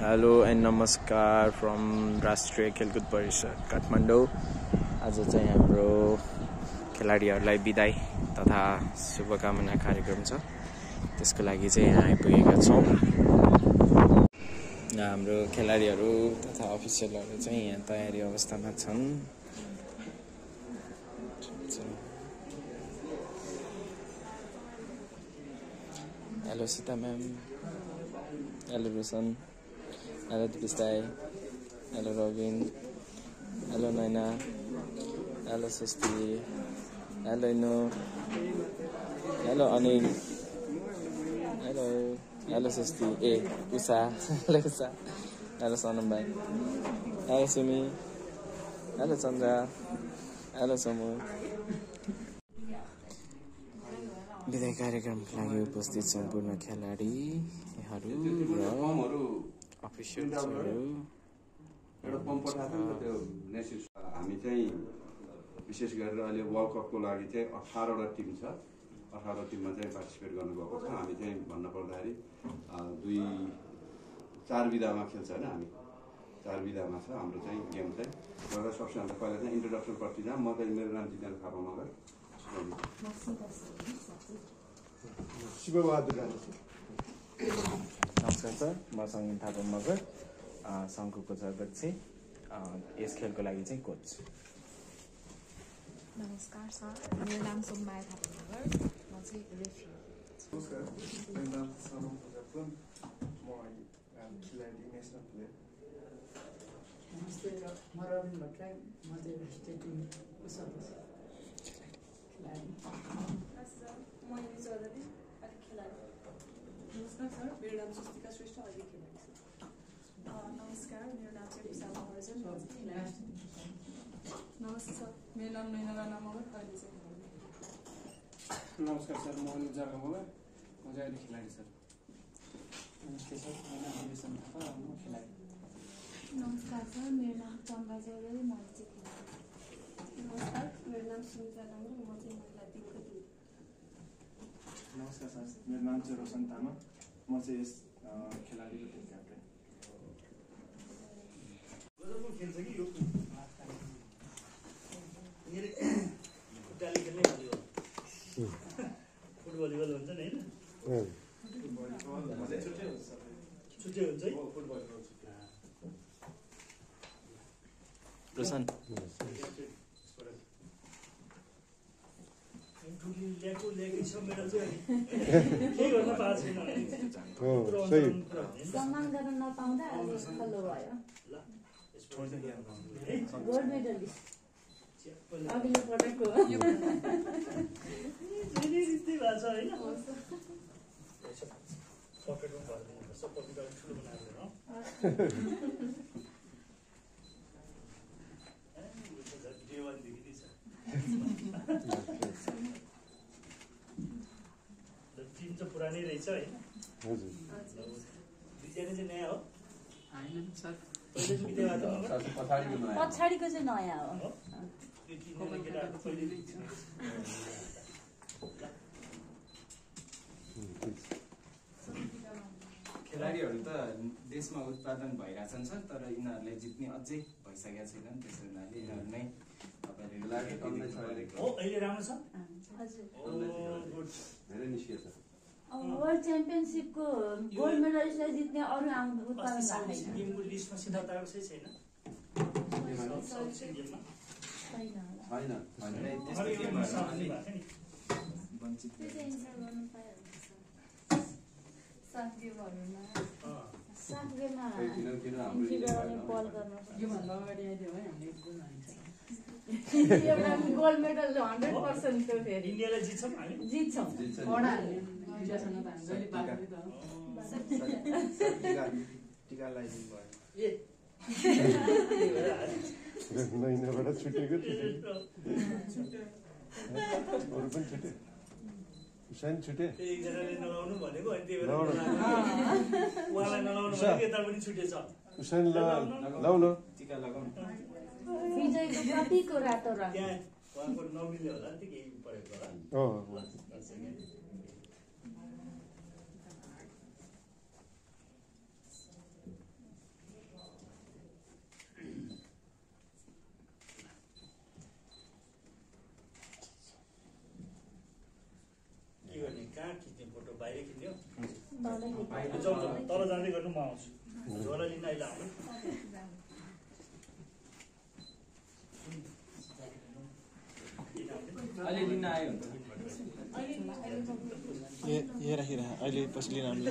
Hello and नमस्कार from राष्ट्रिय खेलकुद परिषद काठमाडौँ। आज चाहिँ हाम्रो खेलाडीहरूलाई बिदाई तथा शुभकामना कार्यक्रम छ, त्यसको लागि चाहिँ यहाँ आइपुगेका छौँ। हाम्रो खेलाडीहरू तथा अफिसियलहरू चाहिँ यहाँ तयारी अवस्थामा छन्। Hello Sita ma'am, hello Roshan, hello Dipesh दाई, hello Ravin, hello Naina, hello Sasti, hello Inu, hello Anil, hello hello Sasti, Usha, hello Usha, hello Sanam भाइ, hello Sumi, hello Chandra, hello Samu. विदाई कार्यक्रमका लागि उपस्थित सम्पूर्ण खेलाडीहरू र अफिसियल्सहरू। हामी चाहिँ विशेष गरेर अहिले वर्ल्ड कपको लागि चाहिँ 18वटा टिम छ। 18 टिममा चाहिँ पार्टिसिपेट गर्नुभएको छ। हामी चाहिँ भन्नुपर्दाखेरि 4 विधामा खेल्छ होइन, हामी 4 विधामा छ हाम्रो चाहिँ गेम चाहिँ। र सबसे भन्दा पहिला चाहिँ इन्ट्रोडक्सन पर्छ। म चाहिँ मेरो नाम जितेन्द्र थापा मगर। शिवबहादुर राणा। नमस्कार सर, म सङ्गीत थापा मगर, सङ्घको अध्यक्ष, यस खेलको लागि चाहिँ कोच। नमस्कार सर, मेरो नाम सोममाया थापा मगर, म चाहिँ रेफ्री। नमस्कार, मेरो नाम सनम प्रजापन, म खेलाडी नेसनल प्लेयर। नमस्ते, म रविन भट्टराई, म चाहिँ राष्ट्रिय टिमको सदस्य खेलाडी। नमस्कार सर, मेरो नाम सुस्तिका श्रेष्ठ, अहिले खेलाडी छ। नमस्कार, मेरो नाम चाहिँ विशाल महर्जन, म चाहिँ खेलाडी। नमस्ते सर, मेरो नाम नैना राणा मगर, अहिले चाहिँ खेलाडी। नमस्कार सर, म अनिल जग्गा मगर, म चाहिँ अहिले खेलाडी सर। नमस्ते सर, मेरो नाम विवेशन थापा, म खेलाडी। नमस्कार सर, मेरो नाम चन्द्रा चौधरी, म चाहिँ खेलाडी। नमस्कार, मेरो नाम सुनिता लाङ्गो, म चाहिँ महिला टिमको टिम। नमस्कार सर, मेरो नाम चाहिँ रोशन तामाङ, म चाहिँ यस खेलाडीको टिम क्याप्टेन। खेल्छ कि यो खुट्टाले खेल्ने भलिबल, फुटबल हुन्छ नि होइन, छुट्टै हुन्छ है। रोशन ल्याएकै छ मेरो चाहिँ केही गर्न पाएको छैन। सम्मान गर्न नपाउँदा खल्लो भयो। गोल्ड मेडलिस्ट अघिल्लो पटकको त्यस्तै भएको छ होइन। पकेटमा भरिदिनुपर्छ, पकेट अलिक ठुलो बनाएर टिम चाहिँ पुरानै रहेछ होइन। दुईजना चाहिँ नयाँ हो होइन सर, पछाडिको चाहिँ नयाँ हो। खेलाडीहरू त देशमा उत्पादन भइरहेछन् सर, तर यिनीहरूले जित्ने अझै भइसकेका छैनन्। त्यसै हुनाले यिनीहरू नै हो अहिले राम्रो छ। धेरै निस्किएछ। वर्ल्ड च्याम्पियनसिपको गोल्ड मेडलिस्टलाई जित्ने अरू उत्पादन गेमको लिस्टमा सिद्धान्तको चाहिँ छैन। योभन्दा अगाडि आइदियो है हामीले एकजना हुन्छ। गोल्ड मेडल 100% थियो। फेरि इन्डियालाई जित्छौँ हामी, जित्छौँ। इन्डियासँग त हामी जहिले पाएको नि त। टिका लगाइदिनु भयो। नैनाबाट छुटेको अरू पनि छुटे, उसान छुटे। एकजनाले नलाउनु भनेको अनि त्यही भएर उहाँलाई नलाउनु भनेको यता पनि छुटेछ। उसान लाउ ल, टिका लगाउनु। विजयको प्रतिको रातो रङ त्यहाँ उहाँको नमिल्ने होला नि त, केही परेको होला। बाहिर किन्यो तल जाँदै गर्नु म आउँछु झोला लिन अहिले आउनु अहिले लिन आयो ये राखिरह अहिले पछि लिन आउनु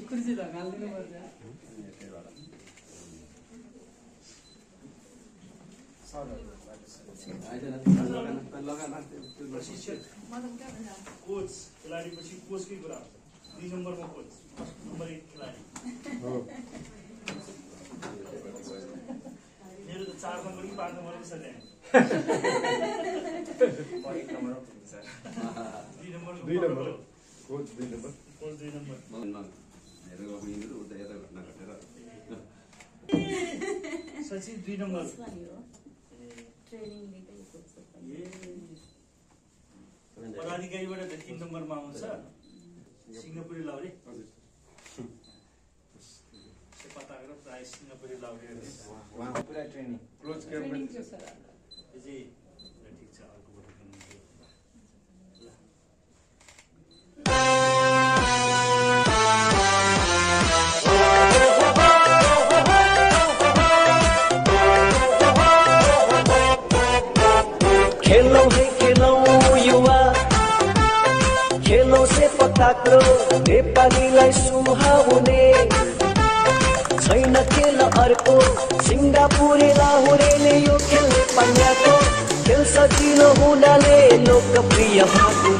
कुर्सी त हाल्दिनु पर्छ कोच खेलाडीपछि कोचकै कुरा आउँछ 2 नम्बरमा कोच नम्बर 1 खेलाडी मेरो त 4 नम्बर कि 5 नम्बर छ त्यहाँ 1 नम्बर पुग्छ 2 number coach 2 number coach 2 number हेरेर गएको यिनीहरू उता यता घटना घटेर सचिन 2 नम्बर पदाधिकारीबाट 3 नम्बरमा आउँछ सिङ्गापुरी लाउरे पत्ता गरेर प्राय सिङ्गापुरी लाउरे पुरा ट्रेनिङ क्लोज क्याम्प ठिक छ अर्कोबाट खेलौँ है खेलौँ युवा खेलौँ से पताक्रो नेपालीलाई सुहाउने छैन खेल अर्को सिङ्गापुरे लाहुरेले यो खेल्ने पान्याको खेल सजिलो हुनाले लोकप्रिय भएको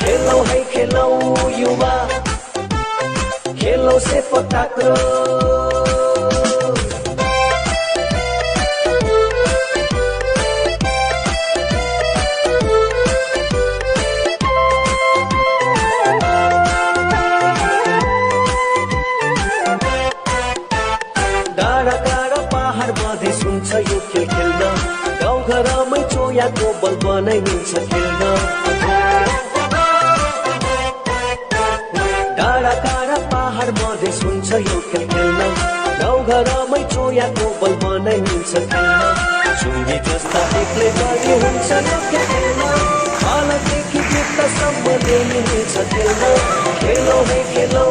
खेलौँ है खेलौँ युवा खेलौँ से पताक्रो यो खेल खेल्न गाउँघरमै चोयाको बल बनाइन्छ खेल्न डाँडा काँडा पहाड मधेस हुन्छ यो खेल खेल्न गाउँघरमै चोयाको बल बनाइन्छ खेल्न चुङ्गी जस्ता एक्लै गरी हुन्छ यो खेल खेल्न हालदेखि वृद्धसम्म लिइन्छ खेल्न खेलौँ है खेलौँ